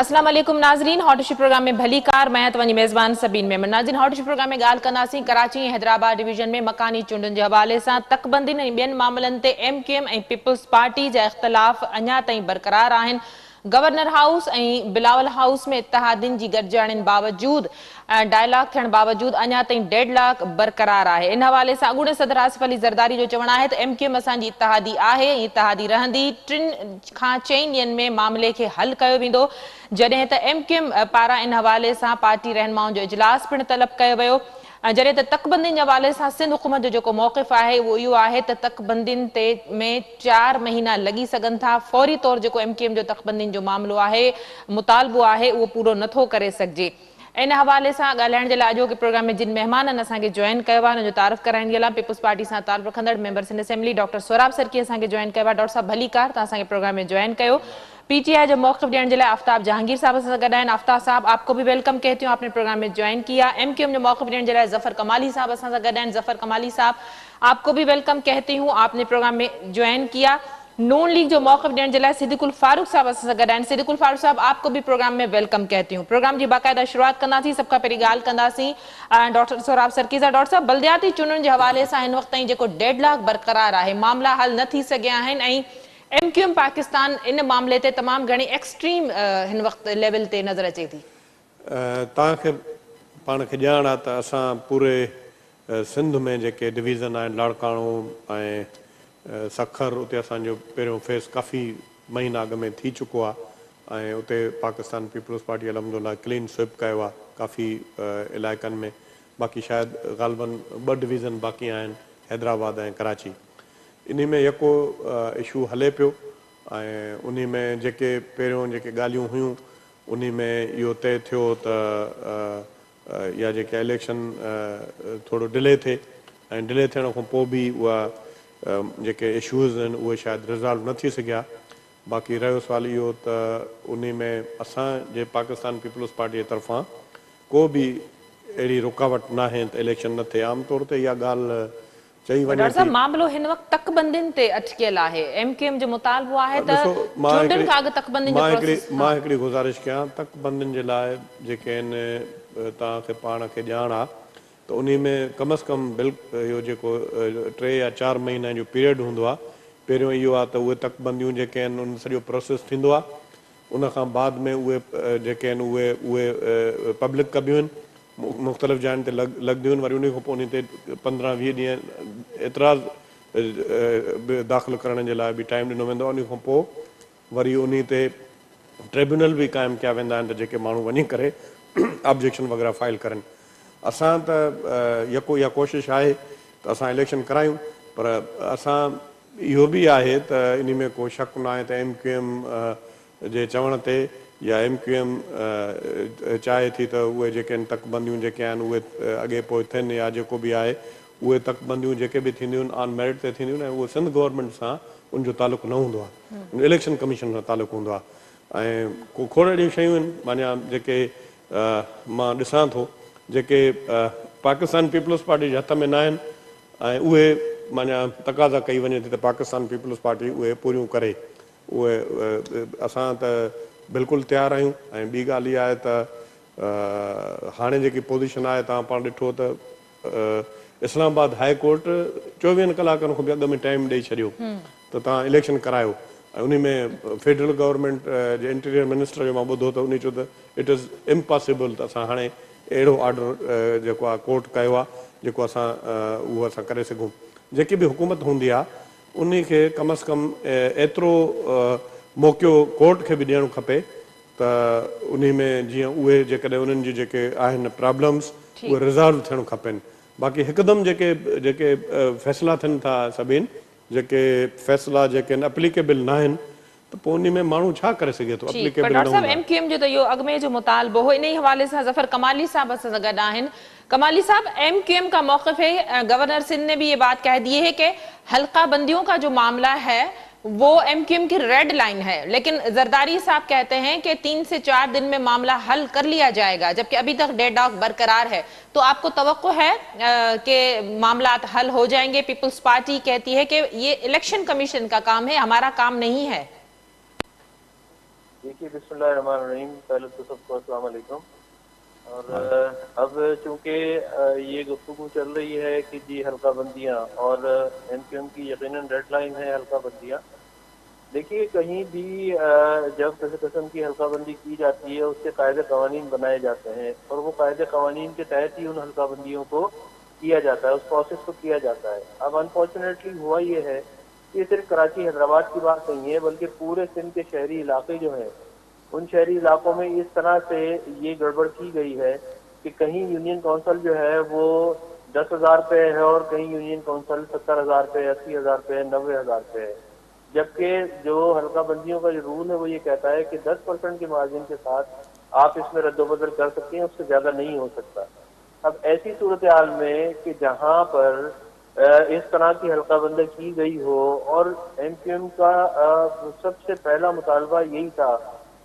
अस्सलाम वालेकुम नाज़रीन, हॉट इशू प्रोग्राम में भली कार मैं तव्हांजी मेज़बान सबीन मेमन। नाज़रीन, हॉट इशू प्रोग्राम में ॻाल्हि कंदासीं कराची ऐं हैदराबाद डिवीज़न में मकानी चूंडुनि जे हवाले सां तकबंदियुनि ऐं ॿियनि मामलनि ते MQM ऐं पीपल्स पार्टी जा इख़्तिलाफ़ अञा ताईं बरक़रार आहिनि। गवर्नर हाउस ऐं बिलावल हाउस में इत्तेहादियुनि जी गॾिजाणियुनि बावजूद डायलॉग थियण बावजूद अञा ताईं डेडलॉक बरक़रार आहे। इन हवाले सां अॻूणे सदर आसिफ अली ज़रदारी जो चवणु आहे त MQM असांजी इत्तेहादी आहे ऐं इत्तेहादी रहंदी। 3 खां 4 ॾींहंनि में मामले खे हल कयो वेंदो, जॾहिं त MQM पारां इन हवाले सां पार्टी रहनुमाउनि जो इजलास पिणु तलब कयो वियो। जॾहिं त तकबंदियुनि जे हवाले सां सिंध हुकूमत जो जेको मौक़िफ़ आहे उहो इहो आहे त तकबंदियुनि ते में 4 महीना लॻी सघनि था। फौरी तौर जेको MQM जो तकबंदियुनि जो मामिलो आहे, मुतालबो आहे, उहो पूरो नथो करे सघिजे। इन हवाले सां ॻाल्हाइण जे लाइ अॼोके प्रोग्राम में जिन महिमाननि असांखे जॉइन कयो आहे, हुनजो तारीफ़ कराइण जे लाइ पीपल्स पार्टी सां ताल्लुक़ रखंदड़ member Sindh assembly doctor Sohrab Sarki असांखे जॉइन कयो आहे। डॉक्टर साहब भली कार, तव्हां असांखे प्रोग्राम में जॉइन कयो। PTI जो मौक़िफ़ ॾियण जे लाइ आफ्ताब जहांगीर साहब सां गॾु आहिनि। आफ्ताब साहब, आपको भी वेलकम कहती हूँ, आपने प्रोग्राम में ज्वाइन किया। MQM जो मौक़िफ़ ॾियण जे लाइ ज़फ़र कमाली साहब असां सां गॾु आहिनि। ज़फ़र कमाली साहब, आपको भी वेलकम कहती हूँ, आपने प्रोग्राम में ज्वाइन किया। नून लीग जो मौक़िफ़ ॾियण जे लाइ सिद्दीकुल फारूक साहब असां सां गॾु आहिनि। सिद्दीकुल फारूक साहब, आपको भी प्रोग्राम में वेलकम कहती हूँ। प्रोग्राम जी बाक़ायदा शुरुआत कंदासीं। सभ खां पहिरीं ॻाल्हि कंदासीं डॉक्टर सोराब सरकी सां। डॉक्टर साहब, बल्दियाती चूंडुनि जे हवाले सां हिन वक़्त ताईं जेको डेडलॉक बरक़रार आहे, मामला हल न थी सघिया आहिनि ऐं MQM पाकिस्तान इन मामले ते तमामु घणी एक्सट्रीम हिन वक़्त लेवल ते नज़र अचे थी। तव्हांखे पाण खे ॼाण आहे त असां पूरे सिंध में जेके डिवीज़न आहिनि, लाड़काणो ऐं सखर, उते असांजो पहिरियों फेस काफ़ी महीना अॻ में थी चुको आहे ऐं उते पाकिस्तान पीपल्स पार्टी अलहमदुलिल्लाह क्लीन स्विप कयो आहे काफ़ी इलाइक़नि में। बाक़ी शायदि ग़ालिबन 2 डिवीज़न बाक़ी आहिनि, हैदराबाद ऐं कराची। इन में यको इशू हले पियो ऐं उन में जेके पहिरियों जेके ॻाल्हियूं हुयूं उन में इहो तय थियो त या जेके इलेक्शन थोरो डिले थिए ऐं डिले थियण खां पोइ बि उहा जेके इशूज़ आहिनि उहे शायदि रिज़ॉल्व न थी सघिया। बाक़ी रहियो सुवाल इहो त उन में असांजे पाकिस्तान पीपल्स पार्टी जे तरफ़ां को बि अहिड़ी रुकावट न आहे त इलेक्शन न थिए। आमतौर ते इहा ॻाल्हि चई वञे डॉक्टर साहब, थी। मामलो हिन वक़्त तकबंदियुनि ते अटकियल आहे। MQM जो मुतालबो आहे त चूंडुनि खां अॻु तकबंदियुनि जो प्रोसेस। मां हिकिड़ी गुज़ारिश कयां, तकबंदियुनि जे लाइ जेके आहिनि तव्हांखे पाण खे ॼाण आहे त उन में कम अज़ कम इहो जेको 3 या 4 महीने जो पीरियड हूंदो आहे। पहिरियों इहो आहे त उहे तकबंदियूं जेके आहिनि उन सॼो प्रोसेस थींदो आहे, उन खां बाद में उहे जेके आहिनि उहे पब्लिक कबियूं आहिनि, मुख़्तलिफ़ जायुनि ते लॻंदियूं आहिनि। वरी उन खां पोइ उन ते 15-20 ॾींहं एतिराज़ दाख़िल करण जे लाइ बि टाइम ॾिनो वेंदो आहे। उन खां पोइ वरी उन ते ट्रिब्यूनल बि क़ाइमु कया वेंदा आहिनि त जेके माण्हू वञी करे ऑब्जेक्शन वग़ैरह फाइल करनि। असां त यको इहा कोशिशि आहे त असां इलेक्शन करायूं, पर असां इहो बि आहे त इन में को शक न आहे त MQM जे चवण ते या MQM चाहे थी त उहे जेके आहिनि तकबंदियूं जेके आहिनि उहे अॻे पोइ थियनि या जेको बि आहे उहे तकबंदियूं जेके बि थींदियूं आहिनि ऑन मेरिट ते थींदियूं आहिनि ऐं उहे सिंध गवर्नमेंट सां उनजो तालुक़ु न हूंदो आहे, इलेक्शन कमीशन सां तालुक़ु हूंदो आहे। ऐं को खोड़ अहिड़ियूं शयूं आहिनि माना जेके मां ॾिसां थो जेके पाकिस्तान पीपल्स पार्टी जे हथ में न आहिनि ऐं उहे माना तक़ाज़ा कई वञे थी त पाकिस्तान पीपल्स पार्टी उहे पूरियूं करे। उहे असां त बिल्कुलु तयारु आहियूं। ऐं ॿी ॻाल्हि इहा आहे त हाणे जेकी पोज़ीशन आहे, तव्हां पाण ॾिठो त इस्लामाबाद हाई कोर्ट 24 कलाकनि खां बि अॻु में टाइम ॾेई छॾियो त तव्हां इलेक्शन करायो ऐं उन में फेडरल गवर्नमेंट जे इंटीरियर मिनिस्टर जो मां ॿुधो त उन चयो त इट इज़ इम्पॉसिबल त असां हाणे अहिड़ो ऑर्डर जेको आहे कोर्ट कयो आहे जेको असां उहो असां करे सघूं। जेकी बि हुकूमत हूंदी आहे उन खे कम अज़ कम एतिरो मौक़ो कोर्ट खे बि ॾियणो खपे त उन में जीअं उहे जेकॾहिं उन्हनि जी जेके आहिनि प्रॉब्लम्स उहे रिज़ॉल्व थियणु खपनि। बाक़ी हिकदमि जेके फ़ैसिला थियनि था सभिनि जेके फ़ैसिला जेके आहिनि एप्लीकेबल न आहिनि त पोइ उन में माण्हू छा करे सघे थो। डॉक्टर साहब, MQM जो त इहो अॻ में जो मुतालबो हो, इन हवाले सां ज़फ़र कमाली साहब असां सां गॾु आहिनि। कमाली साहब, MQM का मौक़िफ़ है, गवर्नर सिंध ने भी ये बात कह दी है कि हल्का बंदियों का जो मामला है वो MQM की रेड लाइन है, लेकिन जरदारी साहब कहते हैं कि 3 से 4 दिन में मामला हल कर लिया जाएगा, जबकि अभी तक डेडलॉक बरकरार है। तो आपको तवक्को है कि मामला हल हो जाएंगे? पीपल्स पार्टी कहती है कि ये इलेक्शन कमीशन का काम है, हमारा काम नहीं है। دیکھیے بسم اللہ الرحمن الرحیم، پہلے تو سب کو السلام علیکم۔ اور اب چونکہ یہ گفتگو چل رہی ہے کہ جی حلقہ بندیاں اور ایم کیو ایم کی یقیناً ڈیڈ لائن ہے حلقہ بندیاں۔ دیکھیے کہیں بھی جب کسی قسم کی حلقہ بندی کی جاتی ہے اس کے قاعدے قوانین بنائے جاتے ہیں اور وہ قاعدے قوانین کے تحت ہی ان حلقہ بندیوں کو کیا جاتا ہے، اس پروسیس کو کیا جاتا ہے۔ اب انفارچونیٹلی ہوا یہ ہے کہ یہ صرف کراچی حیدرآباد کی بات نہیں ہے بلکہ پورے سندھ کے شہری علاقے جو ہیں ان شہری علاقوں میں اس طرح سے یہ گڑبڑ کی گئی ہے کہ کہیں یونین کونسل جو ہے وہ 10,000 پہ ہے اور کہیں یونین کونسل 70,000 پہ، 80,000 پہ، 90,000 پہ ہے، جبکہ جو حلقہ بندیوں کا جو رول ہے وہ یہ کہتا ہے کہ 10% کے مارجن کے ساتھ آپ اس میں رد و بدل کر سکتے ہیں، اس سے زیادہ نہیں ہو سکتا۔ اب ایسی صورتحال میں کہ جہاں پر اس طرح کی حلقہ بندی کی گئی ہو اور ایم کیو ایم کا سب سے پہلا مطالبہ یہی تھا،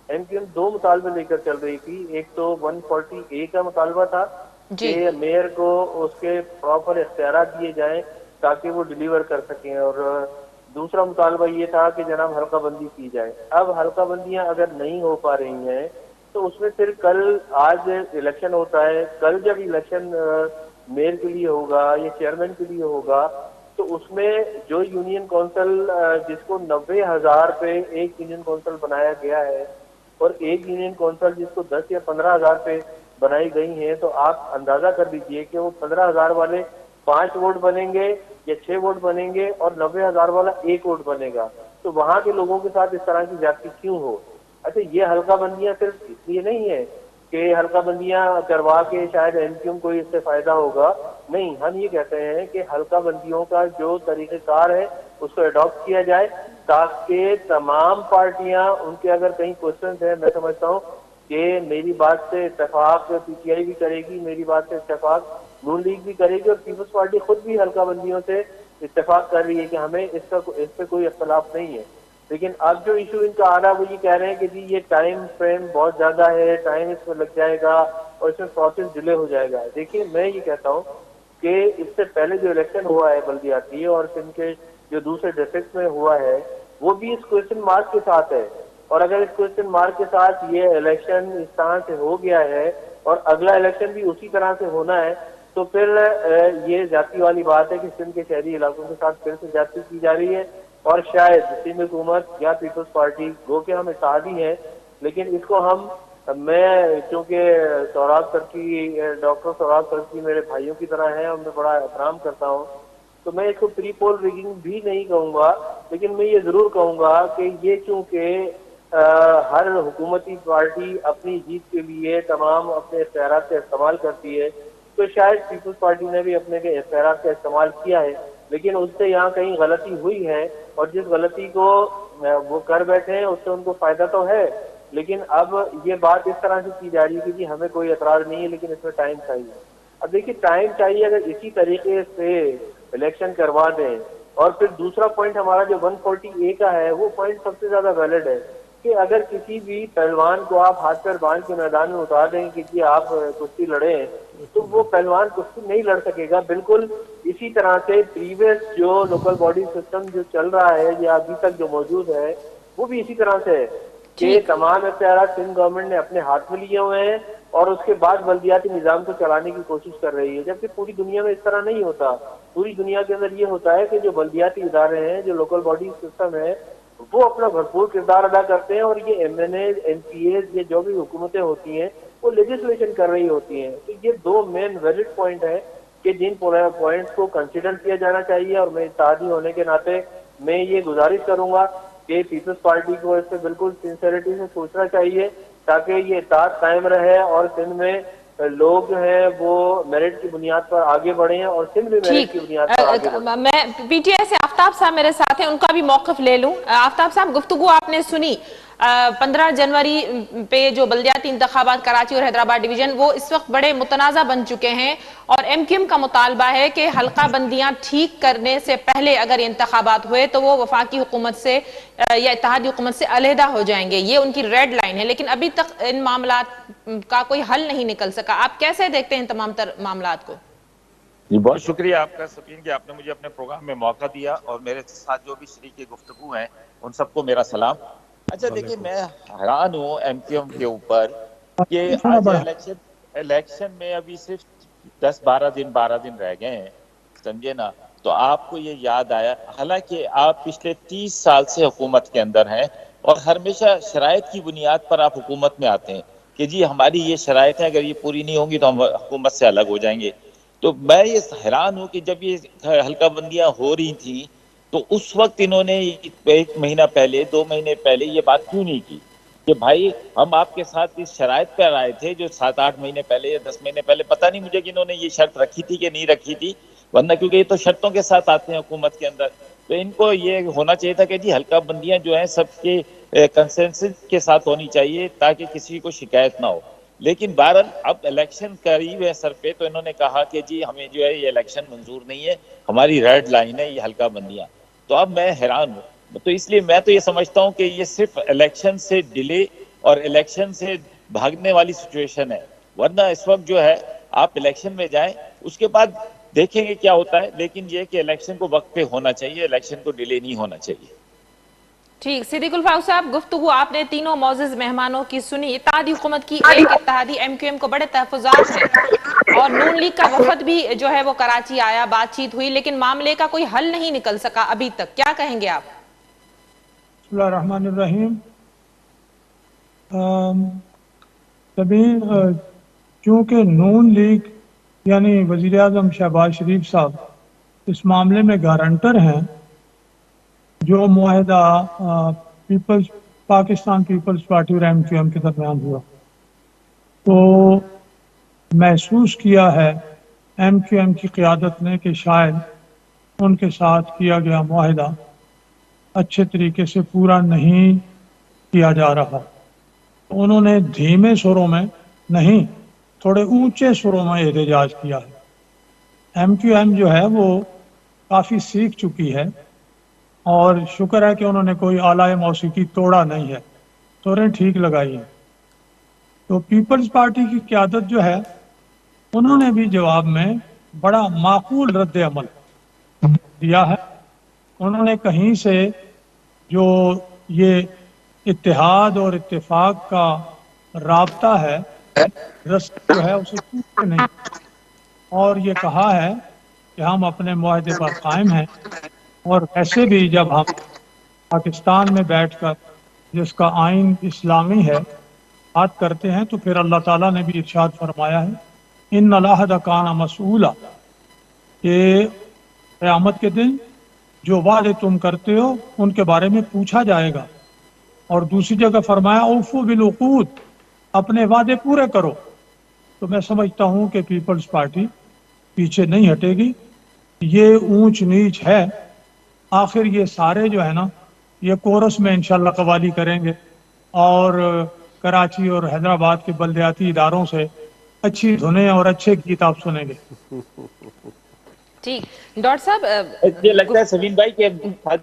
ایم کیو ایم دو مطالبے لے کر چل رہی تھی، ایک تو 140A کا مطالبہ تھا جی کہ میئر کو اس کے پراپر اختیارات دیے جائیں تاکہ وہ ڈیلیور کر سکیں، اور دوسرا مطالبہ یہ تھا کہ جناب حلقہ بندی کی جائے۔ اب حلقہ بندیاں اگر نہیں ہو پا رہی ہیں تو اس میں پھر آج الیکشن ہوتا ہے، کل جب الیکشن میئر کے لیے ہوگا یا چیئرمین کے لیے ہوگا تو اس میں جو یونین کونسل جس کو 90,000 پہ ایک یونین کونسل بنایا گیا ہے اور ایک یونین کونسل جس کو 10 یا 15,000 پہ بنائی گئی ہیں، تو آپ اندازہ کر لیجئے کہ وہ 15,000 والے 5 ووٹ بنیں گے یا 6 ووٹ بنیں گے اور 90,000 والا 1 ووٹ بنے گا، تو وہاں کے لوگوں کے ساتھ اس طرح کی زیادتی کیوں ہو؟ اچھا، یہ حلقہ بندیاں صرف اس لیے نہیں ہے کہ حلقہ بندیاں کروا کے شاید ایم کیو ایم کو اس سے فائدہ ہوگا، نہیں، ہم یہ کہتے ہیں کہ حلقہ بندیوں کا جو طریقہ کار ہے اس کو اڈاپٹ کیا جائے تاکہ تمام پارٹیاں، ان کے اگر کہیں کوشچنز ہیں، میں سمجھتا ہوں کہ میری بات سے اتفاق پی ٹی آئی بھی کرے گی، میری بات سے اتفاق نون لیگ بھی کرے گی، اور پیپلز پارٹی خود بھی حلقہ بندیوں سے اتفاق کر رہی ہے کہ ہمیں اس پہ کوئی اختلاف نہیں ہے۔ لیکن اب جو ایشو ان کا آ رہا ہے وہ یہ کہہ رہے ہیں کہ جی یہ ٹائم فریم بہت زیادہ ہے، ٹائم اس میں لگ جائے گا اور اس میں پروسیس ڈیلے ہو جائے گا۔ دیکھیے میں یہ کہتا ہوں کہ اس سے پہلے جو الیکشن ہوا ہے بلدیاتی اور سندھ کے جو دوسرے ڈسٹرکٹ میں ہوا ہے وہ بھی اس کوشچن مارک کے ساتھ ہے، اور اگر اس کوشچن مارک کے ساتھ یہ الیکشن اس طرح سے ہو گیا ہے اور اگلا الیکشن بھی اسی طرح سے ہونا ہے تو پھر یہ زیادتی والی بات ہے کہ سندھ کے شہری علاقوں کے ساتھ پھر سے زیادتی کی جا رہی ہے، اور شاید سندھ حکومت یا پیپلز پارٹی گو کہ ہم اتحادی ہیں لیکن اس کو میں چونکہ سوراب ترکی، ڈاکٹر سوراب ترکی میرے بھائیوں کی طرح ہیں اور میں بڑا احترام کرتا ہوں، تو میں اس کو پری پول ریگنگ بھی نہیں کہوں گا، لیکن میں یہ ضرور کہوں گا کہ یہ چونکہ ہر حکومتی پارٹی اپنی جیت کے لیے تمام اپنے اختیارات کا استعمال کرتی ہے، تو شاید پیپلز پارٹی نے بھی اپنے اختیارات کا استعمال کیا ہے، لیکن اس سے یہاں کہیں غلطی ہوئی ہے، اور جس غلطی کو وہ کر بیٹھے ہیں اس سے ان کو فائدہ تو ہے، لیکن اب یہ بات اس طرح سے کی جا رہی ہے کہ جی ہمیں کوئی اعتراض نہیں ہے لیکن اس میں ٹائم چاہیے۔ اب دیکھیے ٹائم چاہیے، اگر اسی طریقے سے الیکشن کروا دیں، اور پھر دوسرا پوائنٹ ہمارا جو 140A کا ہے وہ پوائنٹ سب سے زیادہ ویلڈ ہے کہ اگر کسی بھی پہلوان کو آپ ہاتھ پیر باندھ کے میدان میں اتار دیں کہ جی آپ کشتی لڑیں تو وہ پہلوان کشتی نہیں لڑ سکے گا۔ بالکل اسی طرح سے پریویس جو لوکل باڈی سسٹم جو چل رہا ہے یا ابھی تک جو موجود ہے وہ بھی اسی طرح سے ہے کہ ٹھیک تمام اختیارات سندھ گورنمنٹ نے اپنے ہاتھ میں لیے ہوئے ہیں اور اس کے بعد بلدیاتی نظام کو چلانے کی کوشش کر رہی ہے، جبکہ پوری دنیا میں اس طرح نہیں ہوتا۔ پوری دنیا کے اندر یہ ہوتا ہے کہ جو بلدیاتی ادارے ہیں، جو لوکل باڈی سسٹم ہے، وہ اپنا بھرپور کردار ادا کرتے ہیں، اور یہ ایم این اے، این پی ایز، یہ جو بھی حکومتیں ہوتی ہیں وہ لیجسلیشن کر رہی ہوتی ہیں۔ تو یہ دو مین ویلڈ پوائنٹ ہیں کہ جن پوائنٹس کو کنسیڈر کیا جانا چاہیے، اور میں اتحادی ہونے کے ناطے میں یہ گزارش کروں گا کہ پیپلز پارٹی کو اس سے بالکل سنسیریٹی سے سوچنا چاہیے تاکہ یہ اتحاد قائم رہے اور سندھ میں لوگ جو ہیں وہ میرٹ کی بنیاد پر آگے بڑھیں اور سندھ بھی میرٹ ٹھیک، کی بنیاد پر آگے بڑھے۔ میں پی ٹی آئی سے آفتاب صاحب میرے ساتھ ہیں، ان کا بھی موقف لے لوں۔ آفتاب صاحب، گفتگو آپ نے سنی، 15 جنوری پہ جو بلدیاتی انتخابات کراچی اور حیدرآباد ڈویژن وہ اس وقت بڑے متنازع بن چکے ہیں، اور ایم کیو ایم کا مطالبہ ہے کہ حلقہ بندیاں ٹھیک کرنے سے پہلے اگر انتخابات ہوئے تو وہ وفاقی حکومت سے یا اتحادی حکومت سے علیحدہ ہو جائیں گے، یہ ان کی ریڈ لائن ہے، لیکن ابھی تک ان معاملات کا کوئی حل نہیں نکل سکا۔ آپ کیسے دیکھتے ہیں ان تمام تر معاملات کو؟ جی بہت شکریہ آپ کا سبین کہ آپ نے مجھے اپنے پروگرام میں موقع دیا، اور میرے ساتھ جو بھی شریک گفتگو ہیں ان سب کو میرا سلام۔ अच्छा देखिए, मैं हैरान हूँ एमक्यूएम के ऊपर कि आज इलेक्शन में अभी सिर्फ 12 दिन रह गए हैं, समझे ना। तो आपको ये याद आया, हालांकि आप पिछले 30 साल से हुकूमत के अंदर हैं और हमेशा शराइत की बुनियाद पर आप हुकूमत में आते हैं कि जी हमारी ये शराइत है, अगर ये पूरी नहीं होंगी तो हम हुकूमत से अलग हो जाएंगे। तो मैं ये हैरान हूँ कि जब ये हल्का बंदियां हो रही थी तो उस वक्त इन्होंने 1 महीना पहले 2 महीने पहले ये बात क्यों नहीं की कि भाई हम आपके साथ इस शराइत पर आए थे जो 7-8 महीने पहले या 10 महीने पहले, पता नहीं मुझे कि इन्होंने ये शर्त रखी थी कि नहीं रखी थी, वरना क्योंकि ये तो शर्तों के साथ आते हैं हुकूमत के अंदर। तो इनको ये होना चाहिए था कि जी हल्का बंदियां जो हैं सबके कंसेंसस के साथ होनी चाहिए ताकि किसी को शिकायत ना हो। लेकिन बहरहाल अब इलेक्शन करीब है सर पे, तो इन्होंने कहा कि जी हमें जो है ये इलेक्शन मंजूर नहीं है, हमारी रेड लाइन है ये हल्का बंदियां। तो अब मैं हैरान हूँ। तो इसलिए मैं तो ये समझता हूँ कि ये सिर्फ इलेक्शन से डिले और इलेक्शन से भागने वाली सिचुएशन है, वरना इस वक्त जो है आप इलेक्शन में जाएं, उसके बाद देखेंगे क्या होता है। लेकिन ये कि इलेक्शन को वक्त पे होना चाहिए, इलेक्शन को डिले नहीं होना चाहिए। ठीक, सिद्दीकुल फारूक साहब, गुफ्तगू आपने तीनों मौजूद मेहमानों की सुनी। इत्तेहादी हुकूमत की एक इत्तेहादी एमक्यूएम को बड़े तहफुजात हैं और नून लीग का वफद भी जो है वो कराची आया, बातचीत हुई, लेकिन मामले का कोई हल नहीं निकल सका अभी तक। क्या कहेंगे आप? बिस्मिल्लाहिर्रहमानिर्रहीम। तभी चूँकि नून लीग यानी वज़ीर आज़म शहबाज शरीफ साहब इस मामले में गारंटर हैं, जो मुआहदा पाकिस्तान पीपल्स पार्टी और एमक्यूएम के दरमियान हुआ, तो महसूस किया है एमक्यूएम की क़यादत ने कि शायद उनके साथ किया गया मुआहदा अच्छे तरीके से पूरा नहीं किया जा रहा। उन्होंने धीमे सुरों में नहीं, थोड़े ऊंचे सुरों में एहतजाज किया है। एमक्यूएम जो है वो काफ़ी सीख चुकी है और शुक्र है कि उन्होंने कोई आला मौसीकी तोड़ा नहीं है, तोड़ें ठीक लगाई हैं। तो पीपल्स पार्टी की क़यादत जो है उन्होंने भी जवाब में बड़ा माकूल रद्द अमल दिया है। उन्होंने कहीं से जो ये इत्तेहाद और इत्तेफाक का राब्ता है, रस्ता जो है उसे टूटे नहीं, और ये कहा है कि हम अपने मुआहदे पर कायम हैं। और ऐसे भी जब हम पाकिस्तान में बैठकर जिसका आइन इस्लामी है बात करते हैं, तो फिर अल्लाह ताला ने भी इरशाद फरमाया है, इन्नल अहद काना मसूला, कि क़यामत के दिन जो वादे तुम करते हो उनके बारे में पूछा जाएगा। और दूसरी जगह फरमाया औफू बिल उक़ूद, अपने वादे पूरे करो। तो मैं समझता हूँ कि पीपल्स पार्टी पीछे नहीं हटेगी। ये ऊंच नीच है, आखिर ये सारे जो है ना ये कोरस में इंशाल्लाह कवाली करेंगे और कराची और हैदराबाद के बल्दियाती इदारों से अच्छी धुनें और अच्छे गीत आप सुनेंगे। ठीक, डॉक्टर साहब, मुझे लगता है सलीम भाई कि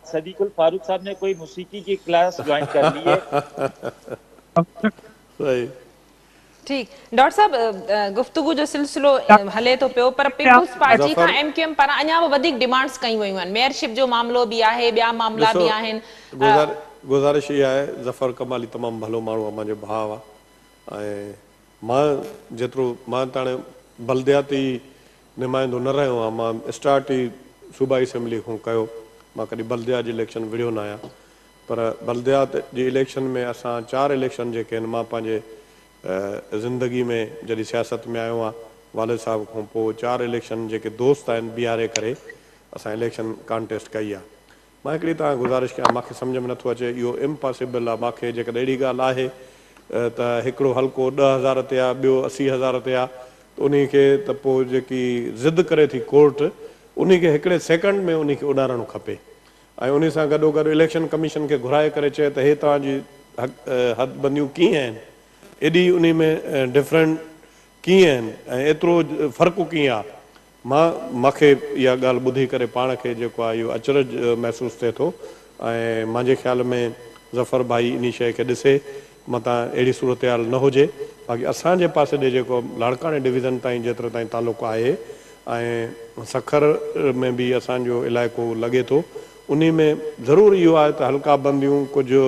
सिद्दीकुल फारूक साहब ने कोई मौसीकी की क्लास ज्वाइन कर ली है। सही। ठीक, डॉक्टर साहब, गुफ्तगू जो सिलसिलो हले तो पियो, पर पीपल्स पार्टी का एमक्यूएम पर अञा वधीक डिमांड्स कई वयूं आहिनि। मेयरशिप जो मामलो भी आहे, ॿिया मामला भी आहिनि। गुज़ारिश ये आहे, ज़फ़र कमाली तमामु भलो माण्हू आहे, मुंहिंजो भाउ आहे, ऐं मां जेतिरो मां त हाणे बल्दियाती नुमाइंदो न रहियो आहियां, मां स्टार्ट ई सूबाई असेंबली खां कयो, मां कॾहिं बल्दिया जी इलेक्शन विढ़ियो न आहियां। पर बल्दियात जी इलेक्शन में असां 4 इलेक्शन जेके आहिनि, मां पंहिंजे ज़िंदगी में जॾहिं सियासत में आयो आहियां वालिद साहब खां पोइ 4 इलेक्शन जेके दोस्त आहिनि बीहारे करे असां इलेक्शन कॉन्टेस्ट कई आहे। मां हिकिड़ी तव्हां गुज़ारिश कयां, मूंखे सम्झ में नथो अचे, इहो इम्पॉसिबल आहे। मूंखे जेकॾहिं अहिड़ी ॻाल्हि आहे त हिकिड़ो हल्को 10,000 ते आहे, ॿियो 80,000 ते आहे, त उन खे त पोइ जेकी ज़िद करे थी कोर्ट, उन खे हिकिड़े सेकेंड में उन खे उॾारणो खपे। ऐं उन सां गॾोगॾु इलेक्शन कमीशन खे घुराए करे चए त हे तव्हांजी हदबंदियूं कीअं आहिनि, एॾी उन में डिफरेंट कीअं आहिनि ऐं एतिरो फ़र्क़ु कीअं आहे। मूंखे इहा ॻाल्हि ॿुधी करे पाण खे जेको आहे इहो अचरज महसूसु थिए थो। ऐं मुंहिंजे ख़्याल में ज़फ़र भाई इन शइ खे ॾिसे, मतां अहिड़ी सूरत हाल न हुजे। बाक़ी असांजे पासे ॾे जेको लाड़काणे डिवीज़न ताईं जेतिरो ताईं तालुक़ु आहे ऐं सखर में बि असांजो इलाइक़ो लॻे थो, उन में ज़रूरु इहो आहे त हल्का बंदियूं कुझु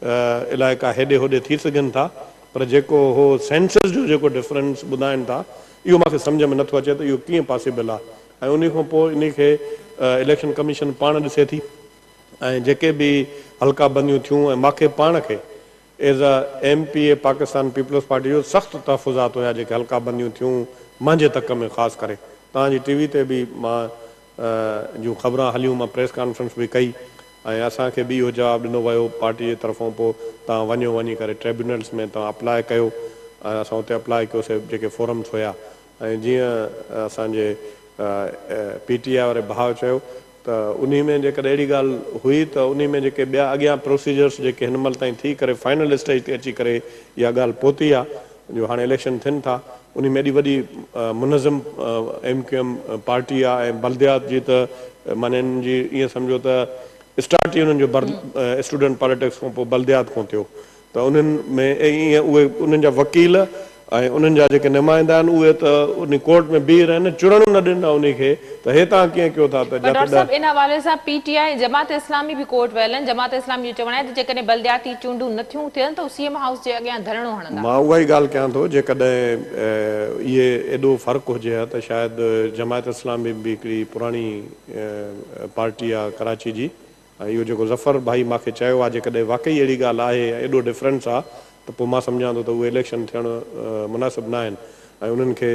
इलाइक़ा हेॾे होॾे थी सघनि था, पर जेको हो सेंसस जो जेको डिफरेंस ॿुधाइनि था इहो मूंखे सम्झ में नथो अचे त इहो कीअं पॉसिबल आहे। ऐं उन खां पोइ इन खे इलेक्शन कमीशन पाण ॾिसे थी, ऐं जेके बि हल्का बंदियूं थियूं, ऐं मूंखे पाण खे as a MPA Pakistan Peoples Party जो सख़्तु तहफ़ुज़ात हुया जेके हल्का बंदियूं थियूं मुंहिंजे तक में ख़ासि करे। तव्हांजी TV ते बि मां जूं ख़बरां हलियूं, मां प्रेस कॉन्फ्रेंस बि कई, ऐं असांखे बि इहो जवाबु ॾिनो वियो पार्टी जे तरफ़ां, पोइ तव्हां वञो वञी करे ट्रिब्यूनल्स में तव्हां अप्लाई कयो, ऐं असां हुते अप्लाई कयोसीं जेके फोरम्स हुया। ऐं जीअं असांजे PTI वारे भाउ चयो त उन में जेकॾहिं अहिड़ी ॻाल्हि हुई त उन में जेके ॿिया अॻियां प्रोसीजर्स जेके हिन महिल ताईं थी करे फाइनल स्टेज ते अची करे इहा ॻाल्हि पहुती आहे जो हाणे इलेक्शन थियनि था, उन में एॾी वॾी मुनज़म MQM पार्टी आहे, ऐं बल्दियात जी त माने हिननि जी ईअं सम्झो त स्टार्ट ई उन्हनि जो स्टूडेंट पॉलिटिक्स खां पोइ बल्दियात खां थियो, त उन्हनि में ईअं उहे उन्हनि जा वकील ऐं उन्हनि जा जेके नुमाइंदा आहिनि उहे त उन कोर्ट में बीह रहनि, चुड़ण न ॾिना उन खे, त हे तव्हां कीअं कयो था त पर डॉक्टर साहब इन हवाले सां PTI जमात इस्लामी भी कोर्ट वियल आहिनि। जमात इस्लामी जो चवणु आहे त जेकॾहिं बल्दियाती चूंडूं नथियूं थियनि त CM हाउस जे अॻियां धरणो हणंदा। मां उहा ई ॻाल्हि कयां थो, जेकॾहिं इहे एॾो फ़र्क़ु हुजे हा त शायदि जमात इस्लामी बि हिकिड़ी पुराणी पार्टी आहे कराची जी, ऐं इहो जेको ज़फ़र भाई मूंखे चयो आहे जेकॾहिं वाक़ई अहिड़ी ॻाल्हि आहे, एॾो डिफरेंस आहे, त पोइ मां सम्झां थो त उहे इलेक्शन थियणु मुनासिबु न आहिनि, ऐं उन्हनि खे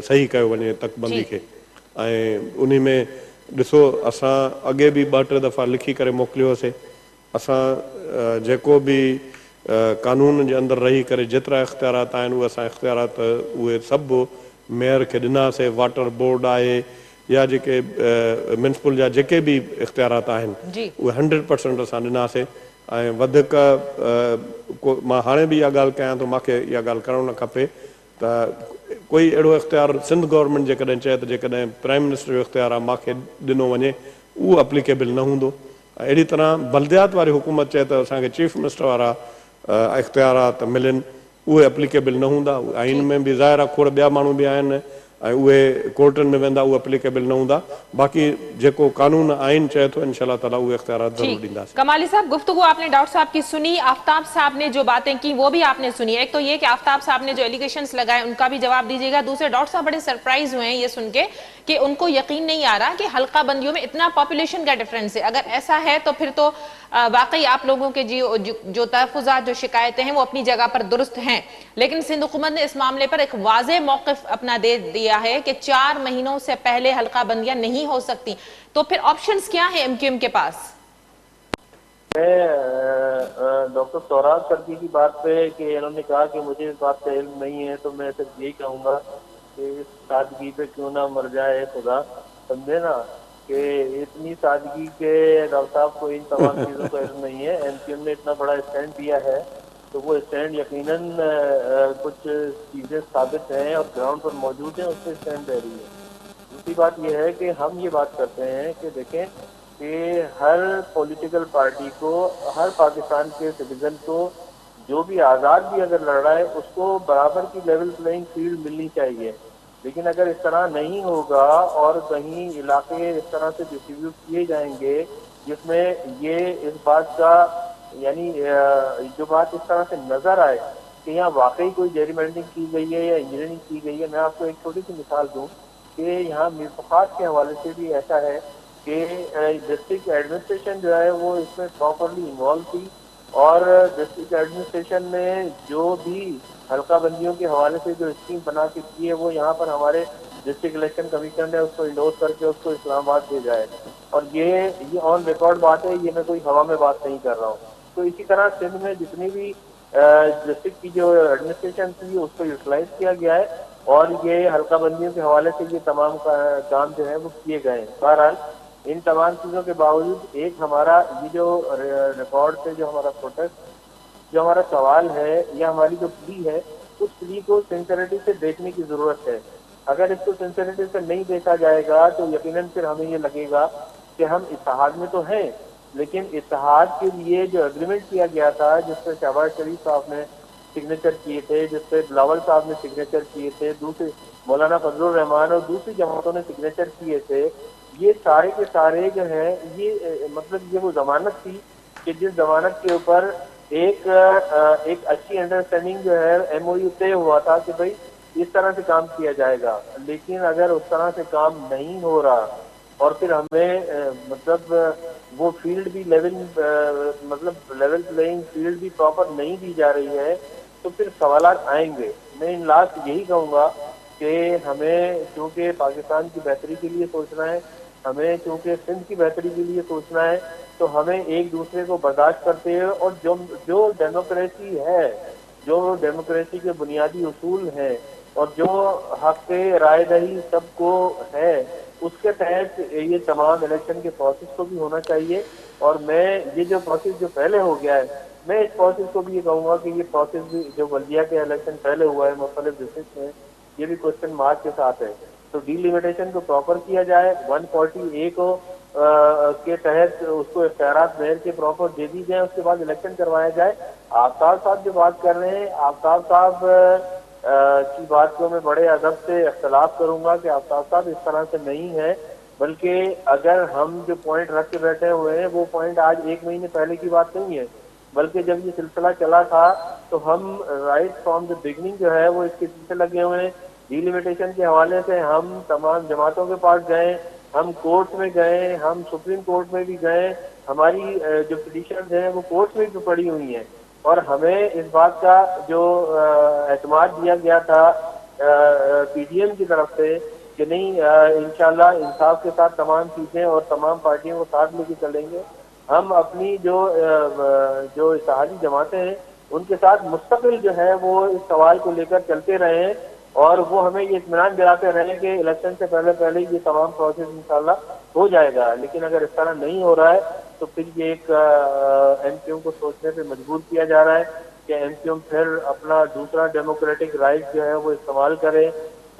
सही कयो वञे तकबंदी खे। ऐं उन में ॾिसो असां अॻे बि 2-3 दफ़ा लिखी करे मोकिलियोसीं, असां जेको बि कानून जे अंदरि रही करे जेतिरा इख़्तियारात आहिनि उहे असां इख़्तियारात उहे सभु मेयर खे ॾिनासीं, वाटर बोर्ड आहे या जेके म्यूनिसिपल जा जेके बि इख़्तियारात आहिनि उहे 100% असां ॾिनासीं। ऐं वधीक मां हाणे बि इहा ॻाल्हि कयां थो, मूंखे इहा ॻाल्हि करणु न खपे त कोई अहिड़ो इख़्तियार सिंध गवर्नमेंट जेकॾहिं चए त जेकॾहिं प्राइम मिनिस्टर जो इख़्तियार आहे मूंखे ॾिनो वञे, उहो एप्लीकेबल न हूंदो। अहिड़ी तरह बल्दियात वारी हुकूमत चए त असांखे चीफ मिनिस्टर वारा इख़्तियारात मिलनि, उहे एप्लीकेबल न हूंदा। आइन में बि ज़ाहिर आहे खोड़ ॿिया माण्हू बि आहिनि, ऐं उहे कोर्टनि में वेंदा, उहे एप्लीकेबल न हूंदा। बाक़ी जेको कानून आइन चए थो इंशाअल्लाह ताला उहे इख़्तियारात ज़रूर ॾींदासीं। कमाली साहब, गुफ्तगू आपने डॉक्टर साहब की सुनी, आफ्ताब साहब ने जो बातें की वो भी आपने सुनी। एक तो ये कि आफ्ताब साहब ने जो एलिगेशंस लगाए उनका भी जवाब दीजिएगा। दूसरे डॉक्टर साहब बड़े सरप्राइज हुए हैं ये सुन के कि उनको यकीन नहीं आ रहा कि हल्का बंदियों में इतना पॉपुलेशन का डिफरेंस है। अगर ऐसा है तो फिर तो वाकई आप लोगों के जो तहफुजात, जो शिकायतें हैं वो अपनी जगह पर दुरुस्त हैं, लेकिन सिंध हुकूमत ने इस मामले पर एक वाज़ेह मौक़िफ अपना दे दिया है कि 4 महीनों से पहले हल्का बंदियां नहीं हो सकती। तो फिर ऑप्शंस क्या है MQM के पास? मैं डॉक्टर सौराब सर्दी की बात पे कि इन्होंने कहा कि मुझे इस बात का इल्म नहीं है, तो मैं सिर्फ यही कहूँगा कि इस सादगी पे क्यों ना मर जाए खुदा, समझे ना, कि इतनी सादगी के डॉक्टर साहब को इन तमाम चीज़ों का इल्म नहीं है। MQM ने इतना बड़ा स्टैंड दिया है तो वो स्टैंड यकीनन कुछ चीज़ें साबित हैं और ग्राउंड पर मौजूद हैं, उस पर स्टैंड दे रही है। दूसरी बात यह है कि हम ये बात करते हैं कि देखें कि हर पॉलिटिकल पार्टी को, हर पाकिस्तान के सिटीजन को जो भी आज़ाद भी अगर लड़ रहा है उसको बराबर की लेवल प्लेइंग फील्ड मिलनी चाहिए। लेकिन अगर इस तरह नहीं होगा और कहीं इलाके इस तरह से डिस्ट्रीब्यूट किए जाएंगे जिसमें ये इस बात का यानी जो बात इस तरह से नजर आए कि यहाँ वाकई कोई जेरीमेंडरिंग की गई है या इंजीनियरिंग की गई है। मैं आपको एक छोटी सी मिसाल दूं कि यहाँ मिर्फात के हवाले से भी ऐसा है कि डिस्ट्रिक्ट एडमिनिस्ट्रेशन जो है वो इसमें प्रॉपरली इन्वॉल्व थी और डिस्ट्रिक्ट एडमिनिस्ट्रेशन ने जो भी हल्का बंदियों के हवाले से जो स्कीम बना के की है वो यहाँ पर हमारे डिस्ट्रिक्ट इलेक्शन कमीशन ने उसको इंडोर्स करके उसको इस्लामाबाद भेजा है। और ये ऑन रिकॉर्ड बात है, ये मैं कोई हवा में बात नहीं कर रहा हूँ। तो इसी तरह सिंध में जितनी भी डिस्ट्रिक्ट की जो एडमिनिस्ट्रेशन थी उसको यूटिलाइज किया गया है और ये हल्का बंदियों के हवाले से ये तमाम काम जो है वो किए गए हैं। बहरहाल इन तमाम चीज़ों के बावजूद एक हमारा ये जो रिकॉर्ड से जो हमारा प्रोटेस्ट, जो हमारा सवाल है या हमारी जो प्ली है, उस प्ली को सिंसियरिटी से देखने की ज़रूरत है। अगर इसको सिंसियरिटी से नहीं देखा जाएगा तो यकीनन फिर हमें ये लगेगा कि हम इत्तेहाद में तो हैं, लेकिन इत्तेहाद के लिए जो एग्रीमेंट किया गया था, जिस पर शहबाज शरीफ साहब ने सिग्नेचर किए थे, जिस पर बिलावल साहब ने सिग्नेचर किए थे, दूसरे मौलाना फजलुर रहमान और दूसरी जमातों ने सिग्नेचर किए थे, ये सारे के सारे जो है ये मतलब ये वो जमानत थी کہ جس ضمانت کے اوپر ایک اچھی انڈرسٹینڈنگ جو ہے MOU طے ہوا تھا کہ بھائی اس طرح سے کام کیا جائے گا، لیکن اگر اس طرح سے کام نہیں ہو رہا اور پھر ہمیں مطلب وہ فیلڈ بھی مطلب لیول پلئنگ فیلڈ بھی پراپر نہیں دی جا رہی ہے، تو پھر سوالات آئیں گے۔ میں ان لاسٹ یہی کہوں گا کہ ہمیں چونکہ پاکستان کی بہتری کے لیے سوچنا ہے، ہمیں چونکہ سندھ کی بہتری کے لیے سوچنا ہے، تو ہمیں ایک دوسرے کو برداشت کرتے ہوئے اور جو ڈیموکریسی ہے، جو ڈیموکریسی کے بنیادی اصول ہیں اور جو حق رائے دہی سب کو ہے، اس کے تحت یہ تمام الیکشن کے پروسیس کو بھی ہونا چاہیے۔ اور میں یہ جو پروسیس جو پہلے ہو گیا ہے، میں اس پروسیس کو بھی یہ کہوں گا کہ یہ پروسیس بھی جو بلدیہ کے الیکشن پہلے ہوا ہے مختلف ڈسٹرکٹ میں، یہ بھی کوشچن مارک کے ساتھ ہے، تو ڈی لمیٹیشن کو پراپر کیا جائے، 140A کو کے تحت اس کو اختیارات میئر کے پراپر دے دی جائیں، اس کے بعد الیکشن کروایا جائے۔ آفتاب صاحب جو بات کر رہے ہیں، آفتاب صاحب کی بات کو میں بڑے ادب سے اختلاف کروں گا کہ آفتاب صاحب اس طرح سے نہیں ہے، بلکہ اگر ہم جو پوائنٹ رکھ کے بیٹھے ہوئے ہیں وہ پوائنٹ آج 1 مہینے پہلے کی بات نہیں ہے، بلکہ جب یہ سلسلہ چلا تھا تو ہم رائٹ فرام دا بگننگ جو ہے وہ اس کے پیچھے لگے ہوئے ہیں۔ ڈی لمیٹیشن کے حوالے سے ہم تمام جماعتوں کے پاس گئے، ہم کورٹ میں گئے، ہم سپریم کورٹ میں بھی گئے، ہماری جو پٹیشنز ہیں وہ کورٹ میں بھی پڑی ہوئی ہیں، اور ہمیں اس بات کا جو اعتماد دیا گیا تھا PDM کی طرف سے کہ نہیں انشاءاللہ انصاف کے ساتھ تمام چیزیں اور تمام پارٹیوں کو ساتھ لے کے چلیں گے۔ ہم اپنی جو اتحادی جماعتیں ہیں ان کے ساتھ مستقل جو ہے وہ اس سوال کو لے کر چلتے رہے ہیں، اور وہ ہمیں یہ اطمینان دلاتے رہے کہ الیکشن سے پہلے یہ تمام پروسیس انشاءاللہ ہو جائے گا۔ لیکن اگر اس طرح نہیں ہو رہا ہے تو پھر یہ ایک MQM کو سوچنے پہ مجبور کیا جا رہا ہے کہ MQM پھر اپنا دوسرا ڈیموکریٹک رائٹ جو ہے وہ استعمال کرے۔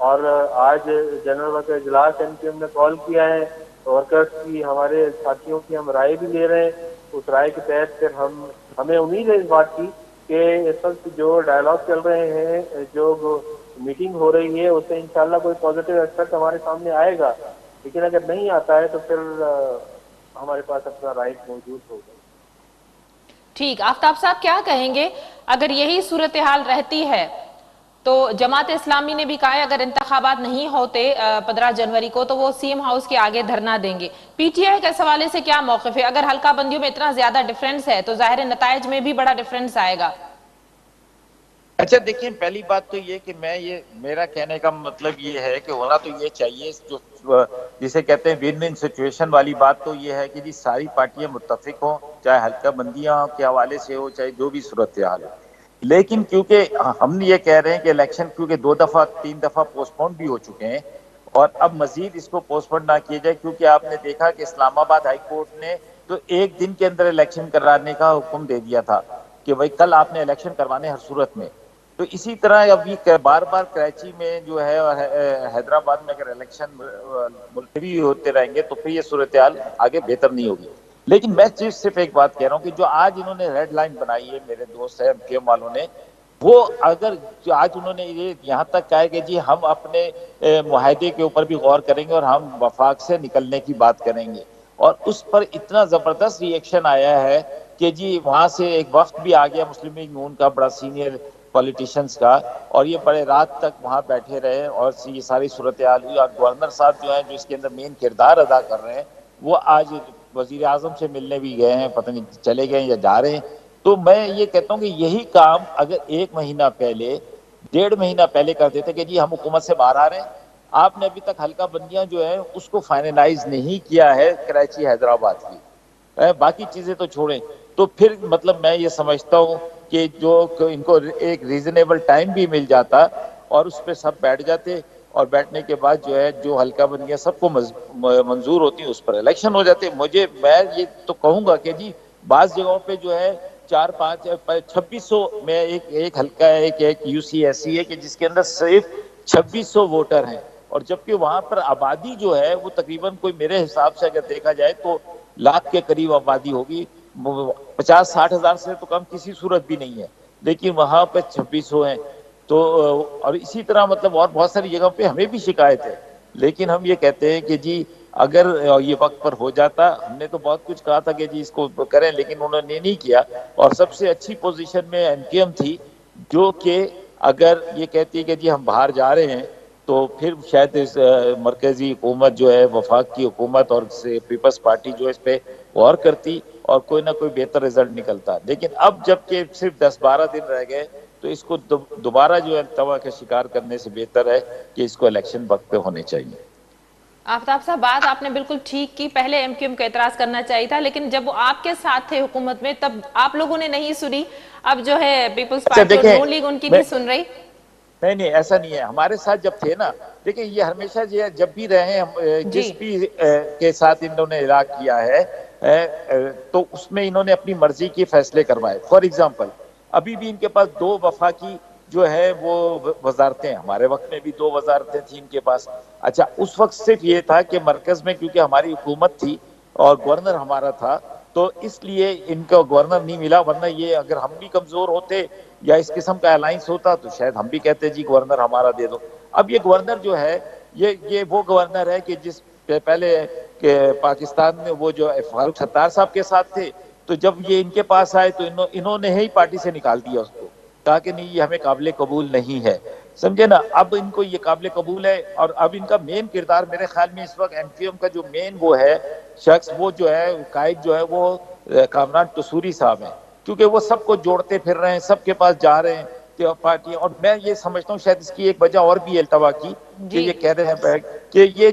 اور آج جنرل ورکر اجلاس MQM نے کال کیا ہے، ورکرس کی ہمارے ساتھیوں کی ہم رائے بھی لے رہے ہیں، اس رائے کے تحت پھر ہمیں امید ہے اس بات کی کہ اس وقت جو ڈائلاگ چل رہے ہیں، جو میٹنگ ہو رہی ہے، اس سے انشاءاللہ کوئی پازیٹیو ایسپیکٹ ہمارے سامنے آئے گا، لیکن اگر نہیں آتا ہے تو پھر ہمارے پاس اپنا رائٹ موجود ہوگا۔ ٹھیک، آفتاب صاحب کیا کہیں گے اگر یہی صورتحال رہتی ہے؟ تو جماعت اسلامی نے بھی کہا ہے اگر انتخابات نہیں ہوتے 15 جنوری کو تو وہ CM ہاؤس کے آگے دھرنا دیں گے۔ PTI کے حوالے سے کیا موقف ہے؟ اگر حلقہ بندیوں میں اتنا زیادہ ڈیفرنس ہے تو ظاہر نتائج میں بھی بڑا ڈیفرنس آئے گا۔ اچھا دیکھیں، پہلی بات تو یہ کہ میرا کہنے کا مطلب یہ ہے کہ ہونا تو یہ چاہیے، جو جسے کہتے ہیں ون ون سچویشن والی بات تو یہ ہے کہ جی ساری پارٹیاں متفق ہوں، چاہے حلقہ بندیاں کے حوالے سے ہو، چاہے جو بھی صورتحال ہو۔ لیکن کیونکہ ہم یہ کہہ رہے ہیں کہ الیکشن کیونکہ 2 دفعہ 3 دفعہ پوسٹ پون بھی ہو چکے ہیں، اور اب مزید اس کو پوسٹ پون نہ کیا جائے، کیونکہ آپ نے دیکھا کہ اسلام آباد ہائی کورٹ نے تو 1 دن کے اندر الیکشن کرانے کا حکم دے دیا تھا کہ بھائی کل آپ نے الیکشن کروانے ہر صورت میں۔ تو اسی طرح اب یہ بار بار کراچی میں جو ہے حیدرآباد میں اگر الیکشن ملتوی ہوتے رہیں گے تو پھر یہ صورتحال آگے بہتر نہیں ہوگی۔ لیکن میں صرف ایک بات کہہ رہا ہوں کہ جو آج انہوں نے ریڈ لائن بنائی ہے میرے دوست ہیں MQM والوں نے، وہ اگر آج انہوں نے یہ یہاں تک کہا ہے کہ جی ہم اپنے معاہدے کے اوپر بھی غور کریں گے اور ہم وفاق سے نکلنے کی بات کریں گے، اور اس پر اتنا زبردست ری ایکشن آیا ہے کہ جی وہاں سے ایک وفد بھی آ گیا مسلم لیگ نون کا بڑا سینئر پولیٹیشینز کا، اور یہ بڑے رات تک وہاں بیٹھے رہے اور یہ ساری صورتحال ہوئی، اور گورنر صاحب جو ہیں جو اس کے اندر مین کردار ادا کر رہے ہیں وہ آج وزیر اعظم سے ملنے بھی گئے ہیں، پتہ نہیں چلے گئے یا جا رہے ہیں۔ تو میں یہ کہتا ہوں کہ یہی کام اگر 1 مہینہ پہلے 1.5 مہینہ پہلے کر دیتے کہ جی ہم حکومت سے باہر آ رہے ہیں، آپ نے ابھی تک حلقہ بندیاں جو ہیں اس کو فائنلائز نہیں کیا ہے کراچی حیدرآباد کی، باقی چیزیں تو چھوڑیں، تو پھر مطلب میں یہ سمجھتا ہوں کہ جو ان کو ایک ریزنیبل ٹائم بھی مل جاتا اور اس پہ سب بیٹھ جاتے، اور بیٹھنے کے بعد جو ہے جو حلقہ بندیاں سب کو منظور ہوتی ہیں اس پر الیکشن ہو جاتے۔ میں یہ تو کہوں گا کہ جی بعض جگہوں پہ جو ہے 2600 میں ایک حلقہ ہے، ایک UCSC ہے کہ جس کے اندر صرف 2600 ووٹر ہیں، اور جبکہ وہاں پر آبادی جو ہے وہ تقریباً کوئی میرے حساب سے اگر دیکھا جائے تو 1 لاکھ کے قریب آبادی ہوگی، 50-60 ہزار سے تو کم کسی صورت بھی نہیں ہے، لیکن وہاں پہ 2600 ہیں۔ تو اور اسی طرح مطلب اور بہت ساری جگہوں پہ ہمیں بھی شکایت ہے، لیکن ہم یہ کہتے ہیں کہ جی اگر یہ وقت پر ہو جاتا، ہم نے تو بہت کچھ کہا تھا کہ جی اس کو کریں، لیکن انہوں نے نہیں کیا، اور سب سے اچھی پوزیشن میں ایم کیو ایم تھی، جو کہ اگر یہ کہتی ہے کہ جی ہم باہر جا رہے ہیں تو پھر شاید اس مرکزی حکومت جو ہے، وفاق کی حکومت اور پیپلز پارٹی جو اس پہ غور کرتی اور کوئی نہ کوئی بہتر رزلٹ نکلتا. لیکن اب جب کہ صرف 10-12 دن رہ گئے تو اس کو دوبارہ جو ہے التوا کا شکار کرنے سے بہتر ہے کہ اس کو الیکشن وقت پہ ہونے چاہیے. آفتاب صاحب، بات آپ نے بالکل ٹھیک کی، پہلے ایم کیو ایم کو اعتراض کرنا چاہیے تھا، لیکن جب وہ آپ کے ساتھ تھے حکومت میں تب آپ لوگوں نے نہیں سنی. اب جو ہے پیپلز پارٹی اور نون لیگ ان کی نہیں سن رہی. نہیں ایسا نہیں ہے. ہمارے ساتھ جب تھے نا، دیکھیں یہ ہمیشہ جب بھی رہے ہم جس بھی کے ساتھ انہوں نے عراق کیا ہے تو اس میں انہوں نے اپنی مرضی کے فیصلے کروائے. فار ایگزامپل ابھی بھی ان کے پاس 2 وفاقی جو ہے وہ وزارتیں، ہمارے وقت میں بھی 2 وزارتیں تھیں ان کے پاس. اچھا اس وقت صرف یہ تھا کہ مرکز میں کیونکہ ہماری حکومت تھی اور گورنر ہمارا تھا تو اس لیے ان کو گورنر نہیں ملا، ورنہ یہ اگر ہم بھی کمزور ہوتے یا اس قسم کا الائنس ہوتا تو شاید ہم بھی کہتے جی گورنر ہمارا دے دو. اب یہ گورنر جو ہے یہ وہ گورنر ہے کہ جس پہلے کہ پاکستان میں وہ جو فاروق ستار صاحب کے ساتھ تھے، تو جب یہ ان کے پاس آئے تو انہوں نے ہی پارٹی سے نکال دیا اس کو، کہا کہ نہیں یہ ہمیں قابل قبول نہیں ہے. سمجھے نا. اب ان کو یہ قابل قبول ہے، اور اب ان کا مین کردار میرے خیال میں اس وقت ایم کیو ایم کا جو مین وہ ہے شخص، وہ جو ہے قائد جو ہے وہ کامران تصوری صاحب ہیں، کیونکہ وہ سب کو جوڑتے پھر رہے ہیں، سب کے پاس جا رہے ہیں پارٹی. اور میں یہ سمجھتا ہوں شاید اس کی ایک وجہ اور بھی ہے التوا کی، کہ یہ کہہ رہے ہیں کہ یہ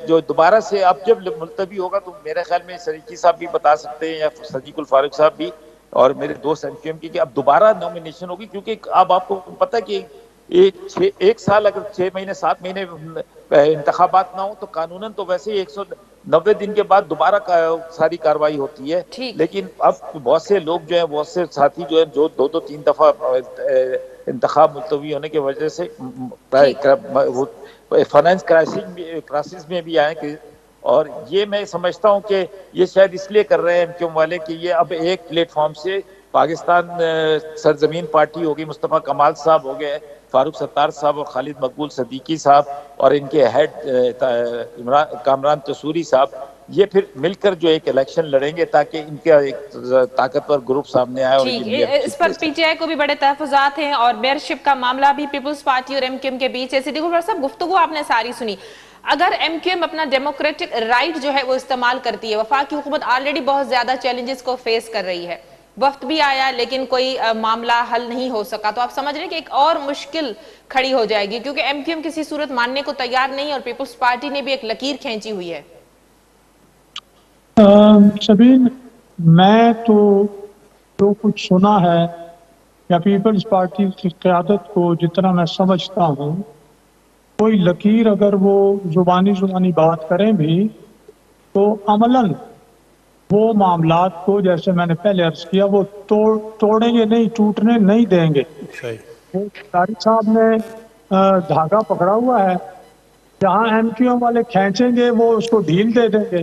جو دوبارہ سے اب جب ملتوی ہوگا تو میرے خیال میں صدیقی صاحب بھی بتا سکتے ہیں یا صدیق الفاروق صاحب بھی اور میرے دوست ایم کیو ایم کی، کہ اب دوبارہ نومینیشن ہوگی. کیونکہ اب آپ کو پتہ ہے کہ ایک سال اگر 6 مہینے 7 مہینے انتخابات نہ ہو تو قانوناً تو ویسے ہی 190 دن کے بعد دوبارہ ساری کاروائی ہوتی ہے. لیکن اب بہت سے لوگ جو ہیں، بہت سے ساتھی جو ہیں، جو 2-3 دفعہ انتخاب ملتوی ہونے کی وجہ سے فائنانس کرائسس میں بھی آئے کہ، اور یہ میں سمجھتا ہوں کہ یہ شاید اس لیے کر رہے ہیں ایم کیو ایم والے کہ یہ اب ایک پلیٹ فارم سے پاکستان سرزمین پارٹی ہوگی، مصطفیٰ کمال صاحب ہو گئے، فاروق ستار صاحب اور خالد مقبول صدیقی صاحب اور ان کے ہیڈ کامران تصوری صاحب، یہ پھر مل کر جو ایک الیکشن لڑیں گے تاکہ ان کا ایک طاقتور گروپ سامنے آئے. اور اس پر پی ٹی آئی کو بھی بڑے تحفظات ہیں اور میئرشپ کا معاملہ بھی پیپلز پارٹی اور ایم کیو ایم کے بیچ ہے. صدیق الفار صاحب، گفتگو آپ نے ساری سنی. اگر ایم کیو ایم اپنا ڈیموکریٹک رائٹ جو ہے وہ استعمال کرتی ہے، وفاقی حکومت آلریڈی بہت زیادہ چیلنجز کو فیس کر رہی ہے، وقت بھی آیا لیکن کوئی معاملہ حل نہیں ہو سکا، تو آپ سمجھ رہے ہیں کہ ایک اور مشکل کھڑی ہو جائے گی کیونکہ ایم کیو ایم کسی صورت ماننے کو تیار نہیں اور پیپلز پارٹی نے بھی ایک لکیر کھینچی ہوئی ہے. شبین، میں تو جو کچھ سنا ہے یا پیپلز پارٹی کی قیادت کو جتنا میں سمجھتا ہوں، کوئی لکیر اگر وہ زبانی بات کریں بھی تو عملاً وہ معاملات کو، جیسے میں نے پہلے عرض کیا، وہ توڑیں گے نہیں، ٹوٹنے نہیں دیں گے. قاری صاحب نے دھاگا پکڑا ہوا ہے، جہاں ایم کیو ایم والے کھینچیں گے وہ اس کو ڈھیل دے دیں گے،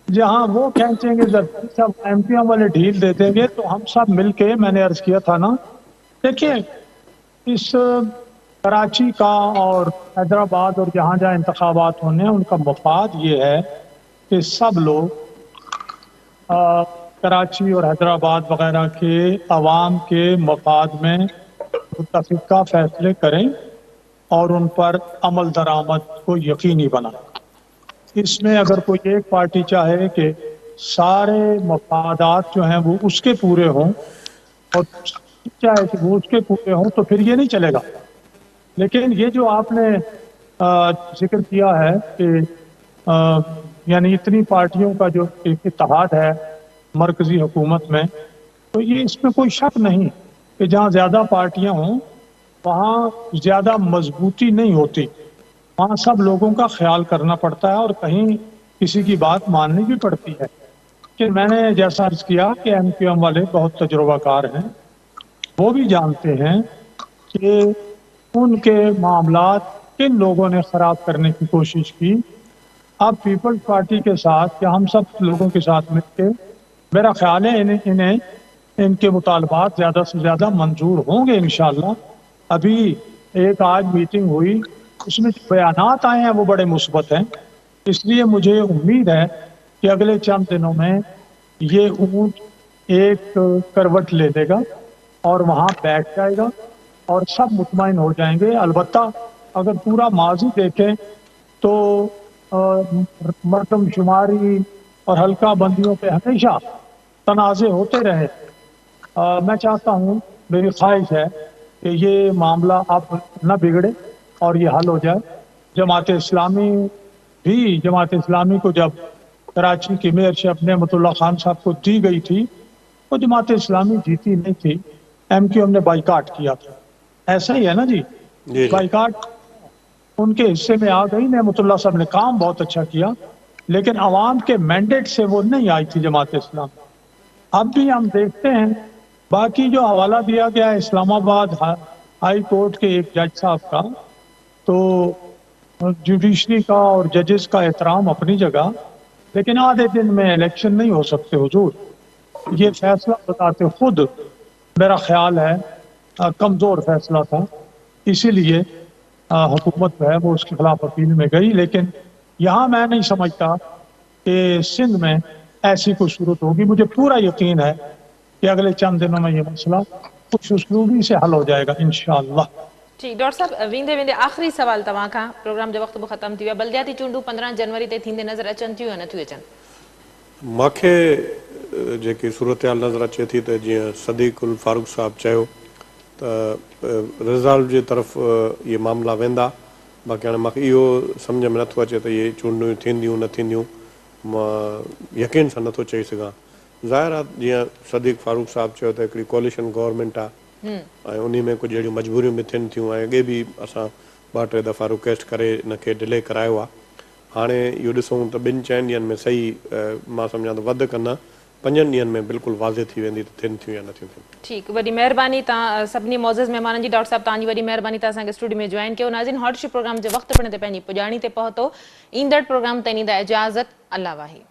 جہاں وہ کھینچیں گے جب ایم کیو ایم والے ڈھیل دے دیں گے. تو ہم سب مل کے، میں نے عرض کیا تھا نا، دیکھیں اس کراچی کا اور حیدرآباد اور جہاں جہاں انتخابات ہونے ہیں ان کا مفاد یہ ہے کہ سب لوگ کراچی اور حیدرآباد وغیرہ کے عوام کے مفاد میں متفقہ فیصلے کریں اور ان پر عمل درآمد کو یقینی بنائیں. اس میں اگر کوئی ایک پارٹی چاہے کہ سارے مفادات جو ہیں وہ اس کے پورے ہوں اور چاہے کہ وہ اس کے پورے ہوں تو پھر یہ نہیں چلے گا. لیکن یہ جو آپ نے ذکر کیا ہے کہ یعنی اتنی پارٹیوں کا جو ایک اتحاد ہے مرکزی حکومت میں، تو یہ اس میں کوئی شک نہیں کہ جہاں زیادہ پارٹیاں ہوں وہاں زیادہ مضبوطی نہیں ہوتی، وہاں سب لوگوں کا خیال کرنا پڑتا ہے اور کہیں کسی کی بات ماننی بھی پڑتی ہے. کہ میں نے جیسا عرض کیا کہ ایم کیو ایم والے بہت تجربہ کار ہیں، وہ بھی جانتے ہیں کہ ان کے معاملات کن لوگوں نے خراب کرنے کی کوشش کی. اب پیپلز پارٹی کے ساتھ یا ہم سب لوگوں کے ساتھ مل کے میرا خیال ہے انہیں ان کے مطالبات زیادہ سے زیادہ منظور ہوں گے انشاءاللہ. ابھی ایک آج میٹنگ ہوئی، اس میں جو بیانات آئے ہیں وہ بڑے مثبت ہیں، इसलिए मुझे उम्मीद है कि अगले चंद दिनों में ये ऊँट एक करवट ले लेगा और वहाँ बैठ जाएगा और सब मुतमईन हो जाएंगे। अलबत्ता अगर पूरा माजी देखें तो मरदमशुमारी और हल्का बंदियों पे हमेशा तनाज़े होते रहे। मैं चाहता हूँ, मेरी ख्वाहिश है कि ये मामला अब न बिगड़े और ये हल हो जाए। जमात इस्लामी को जब कराची की मेयरशिप नेमतुल्लाह खान साहब को दी गई थी तो जमात इस्लामी जीती नहीं थी, MQM ने बाइकाट किया था। ऐसा ही है ना जी, बाइकाट उनके हिस्से में आ गई। नेमतुल्लाह साहब ने काम बहुत अच्छा किया, लेकिन अवाम के मैंडेट से वो नहीं आई थी जमात इस्लामी। अब भी हम देखते हैं, बाकी जो हवाला दिया गया इस्लामाबाद हाई कोर्ट के एक जज साहब का, तो जुडिशरी का और जजेस का एहतराम अपनी जगह, लेकिन आधे दिन में इलेक्शन नहीं हो सकते हुजूर। ये फैसला बताते खुद मेरा ख्याल है कमज़ोर फैसला था, इसीलिए हुकूमत जो है वो उसके खिलाफ अपील में गई। लेकिन यहाँ मैं नहीं समझता कि सिंध में ऐसी कोई सूरत होगी। मुझे पूरा यकीन है कि अगले चंद दिनों में ये मसला कुछ उसलूबी से हल हो जाएगा इंशाअल्लाह। जी डॉक्टर साहब, वेंदे वेंदे आख़िरी सवाल तव्हां खां, प्रोग्राम जो वक्त भी ख़त्म थी वियो। बलदियाती चूंडूं 15 जनवरी ते थींदे नज़र अचनि थियूं या नथियूं अचनि? मूंखे जेकी सूरत हाल नज़र अचे थी त जीअं सदीक़ उल फारूक साहब चयो त रिज़ॉल्व जे तरफ़ इहे मामला वेंदा। बाक़ी हाणे मूंखे इहो सम्झ में नथो अचे त इहे चूंडियूं थींदियूं न थींदियूं, मां यकीन सां नथो चई सघां। ज़ाहिर आहे जीअं सदीक़ फारूक साहब चयो त हिकिड़ी कोलिशन गवर्नमेंट आहे ऐं उन में कुझु अहिड़ियूं मजबूरियूं बि थियनि थियूं ऐं अॻे बि असां 2-3 दफ़ा रिक्वेस्ट करे हिनखे डिले करायो आहे। हाणे इहो ॾिसूं त 2-4 ॾींहंनि में सही, मां सम्झां त वधि कनि 5 ॾींहंनि में बिल्कुलु वाज़े थी वेंदी त थियनि थियूं या नथियूं थियनि। ठीकु, वॾी महिरबानी तव्हां सभिनी मौज़ज़ महिमाननि जी। डॉक्टर साहब तव्हांजी वॾी महिरबानी त असांखे स्टूडियो में जॉइन कयो। नाज़रीन, हॉटशिप प्रोग्राम जे वक़्तु पिण ते पंहिंजी पुॼाणी ते पहुतो। ईंदड़ प्रोग्राम ताईं ॾींदा इजाज़त। अल्लाह वाही।